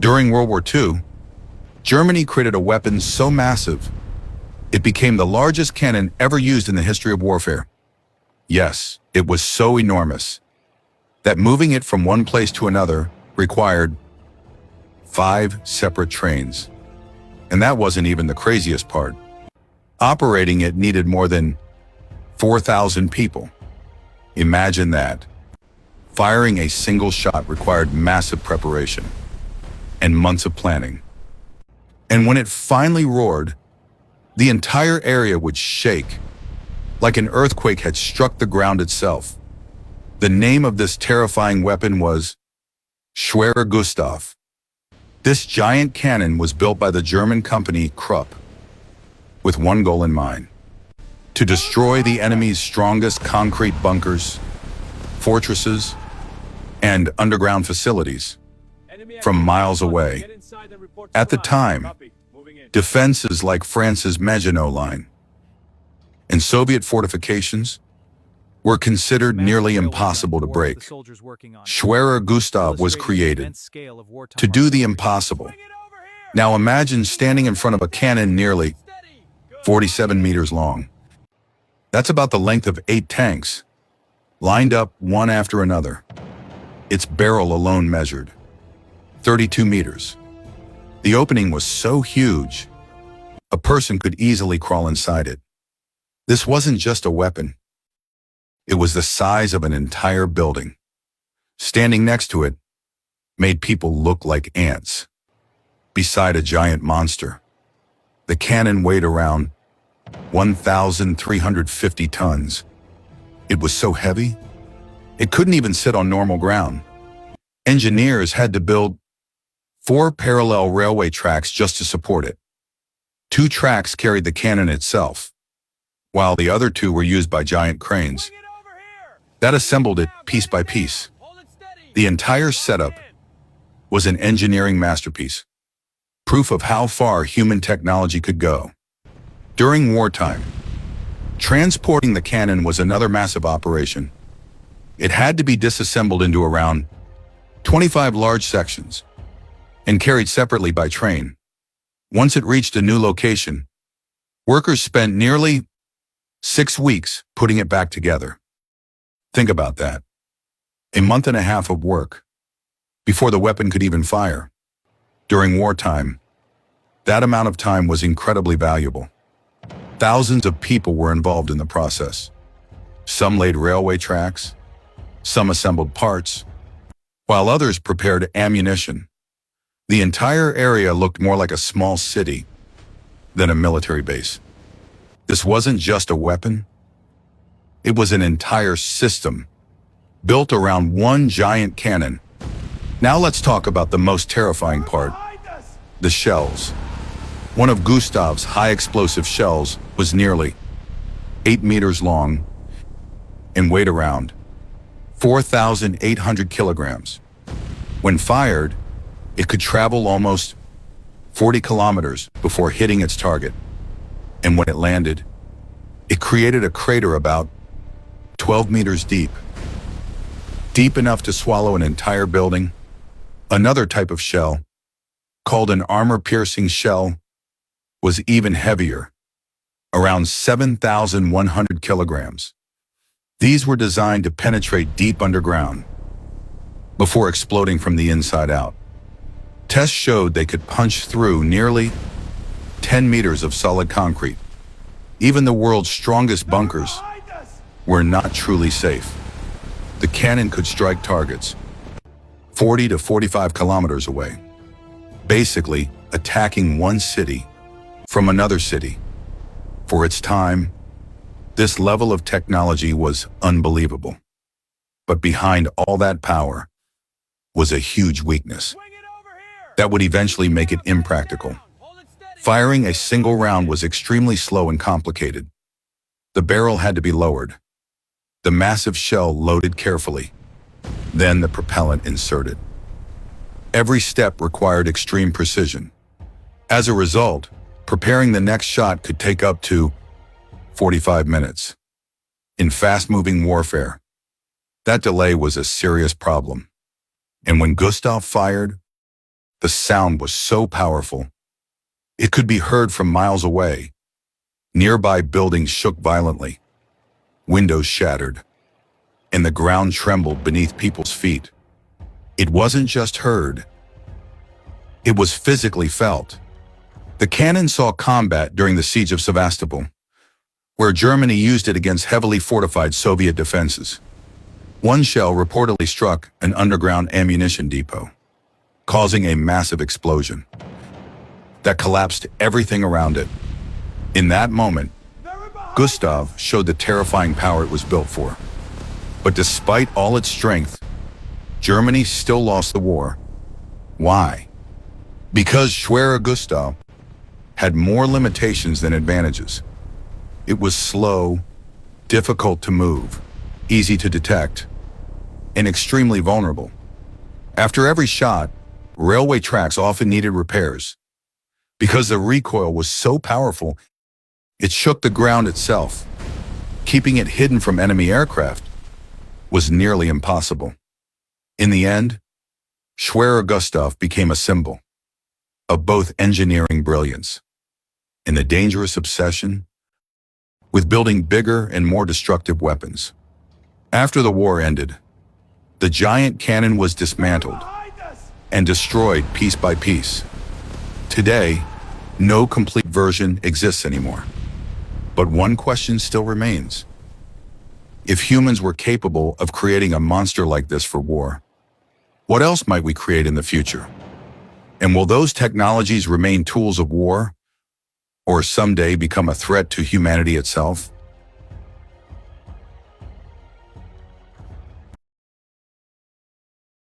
During World War II, Germany created a weapon so massive, it became the largest cannon ever used in the history of warfare. Yes, it was so enormous that moving it from one place to another required 5 separate trains. And that wasn't even the craziest part. Operating it needed more than 4,000 people. Imagine that. Firing a single shot required massive preparation and months of planning. And when it finally roared, the entire area would shake, like an earthquake had struck the ground itself. The name of this terrifying weapon was Schwerer Gustav. This giant cannon was built by the German company Krupp, with one goal in mind: to destroy the enemy's strongest concrete bunkers, fortresses, and underground facilities from miles away. At the time, defenses like France's Maginot Line and Soviet fortifications were considered nearly impossible to break. Schwerer Gustav was created to do the impossible. Now imagine standing in front of a cannon nearly 47 meters long. That's about the length of 8 tanks, lined up one after another. Its barrel alone measured 32 meters. The opening was so huge, a person could easily crawl inside it. This wasn't just a weapon. It was the size of an entire building. Standing next to it made people look like ants beside a giant monster. The cannon weighed around 1,350 tons. It was so heavy, it couldn't even sit on normal ground. Engineers had to build 4 parallel railway tracks just to support it. 2 tracks carried the cannon itself, while the other 2 were used by giant cranes that assembled it piece by piece. The entire setup was an engineering masterpiece, proof of how far human technology could go. During wartime, transporting the cannon was another massive operation. It had to be disassembled into around 25 large sections and carried separately by train. Once it reached a new location, workers spent nearly 6 weeks putting it back together. Think about that. A month and a half of work before the weapon could even fire. During wartime, that amount of time was incredibly valuable. Thousands of people were involved in the process. Some laid railway tracks, some assembled parts, while others prepared ammunition. The entire area looked more like a small city than a military base. This wasn't just a weapon. It was an entire system built around one giant cannon. Now let's talk about the most terrifying part: the shells. One of Gustav's high explosive shells was nearly 8 meters long and weighed around 4,800 kilograms. When fired, it could travel almost 40 kilometers before hitting its target. And when it landed, it created a crater about 12 meters deep, deep enough to swallow an entire building. Another type of shell, called an armor-piercing shell, was even heavier, around 7,100 kilograms. These were designed to penetrate deep underground before exploding from the inside out. Tests showed they could punch through nearly 10 meters of solid concrete. Even the world's strongest bunkers were not truly safe. The cannon could strike targets 40 to 45 kilometers away, basically attacking one city from another city. For its time, this level of technology was unbelievable. But behind all that power was a huge weakness that would eventually make it impractical. Firing a single round was extremely slow and complicated. The barrel had to be lowered, the massive shell loaded carefully, then the propellant inserted. Every step required extreme precision. As a result, preparing the next shot could take up to 45 minutes. In fast-moving warfare, that delay was a serious problem. And when Gustav fired, The sound was so powerful. It could be heard from miles away. Nearby buildings shook violently. Windows shattered, and the ground trembled beneath people's feet. It wasn't just heard. It was physically felt. The cannon saw combat during the Siege of Sevastopol, where Germany used it against heavily fortified Soviet defenses. One shell reportedly struck an underground ammunition depot, causing a massive explosion that collapsed everything around it. In that moment, Gustav showed the terrifying power it was built for. But despite all its strength, Germany still lost the war. Why? Because Schwerer Gustav had more limitations than advantages. It was slow, difficult to move, easy to detect, and extremely vulnerable. After every shot, railway tracks often needed repairs. Because the recoil was so powerful, it shook the ground itself. Keeping it hidden from enemy aircraft was nearly impossible. In the end, Schwerer Gustav became a symbol of both engineering brilliance and the dangerous obsession with building bigger and more destructive weapons. After the war ended, the giant cannon was dismantled and destroyed piece by piece. Today, no complete version exists anymore. But one question still remains. If humans were capable of creating a monster like this for war, what else might we create in the future? And will those technologies remain tools of war, or someday become a threat to humanity itself?